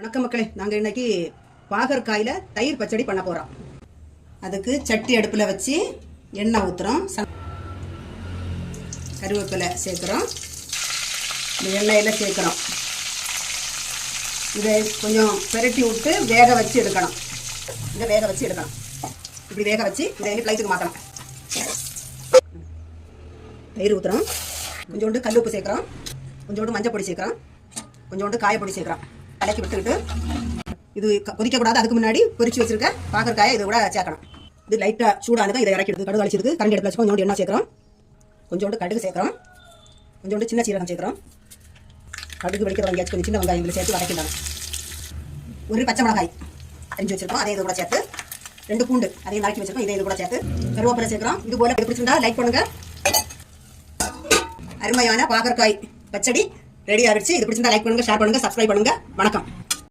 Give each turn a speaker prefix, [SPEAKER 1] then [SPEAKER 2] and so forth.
[SPEAKER 1] வணக்கம் மக்களே, நாங்கள் இன்னைக்கு பாகற்காயில் தயிர் பச்சடி பண்ண போகிறோம். அதுக்கு சட்டி அடுப்பில் வச்சு எண்ணெய் ஊற்றுறோம், கருவேப்பிலை சேர்க்குறோம், இந்த எண்ணெயில் சேர்க்குறோம். இதை கொஞ்சம் பெரட்டி விட்டு வேக வச்சு எடுக்கணும். இதை வேக வச்சு எடுக்கணும். இப்படி வேக வச்சு இதை பிளைட்டுக்கு மாற்றணும். தயிர் ஊற்றுறோம், கொஞ்சோண்டு கல் உப்பு சேர்க்குறோம், கொஞ்சோண்டு மஞ்சள் பொடி சேர்க்குறோம், கொஞ்சோண்டு காயப்பொடி சேர்க்குறோம். கலக்கி விட்டுக்கிட்டு இது கொதிக்கக்கூடாது. அதுக்கு முன்னாடி பொரிச்சு வச்சிருக்க பாகற்காயை இது கூட சேர்க்கணும். இது லைட்டாக சூடானதான் இதை இறக்கிடுது. கடுகு அழிச்சிருக்கு, கரண்டி எடுத்து வச்சுக்கோ. கொஞ்சோண்டு எண்ணெய் சேர்க்குறோம், கொஞ்சோண்டு கடுகு சேர்க்குறோம், கொஞ்சோண்டு சின்ன சீரகம் சேர்க்குறோம். கடுகு வெடிக்கிற வெங்காயம், கொஞ்சம் சின்ன வெங்காயம் இதில் சேர்த்து வதக்கிடணும். ஒரு பச்சை மிளகாய் அரிஞ்சு வச்சிருக்கோம், அதே இது கூட சேர்த்து. 2 பூண்டு அதையும் நறுக்கி வச்சிருக்கோம், இதே இது கூட சேர்த்து. கருவேப்பிலை சேர்க்குறோம். இது போல பிடிச்சிருந்தா லைக் பண்ணுங்க. அருமையான பாகற்காய் பச்சடி ரெடி ஆகிடுச்சு. இது பிடிச்சிருந்தா லைக் பண்ணுங்க, ஷேர் பண்ணுங்க, சப்ஸ்கிரைப் பண்ணுங்க. வணக்கம்.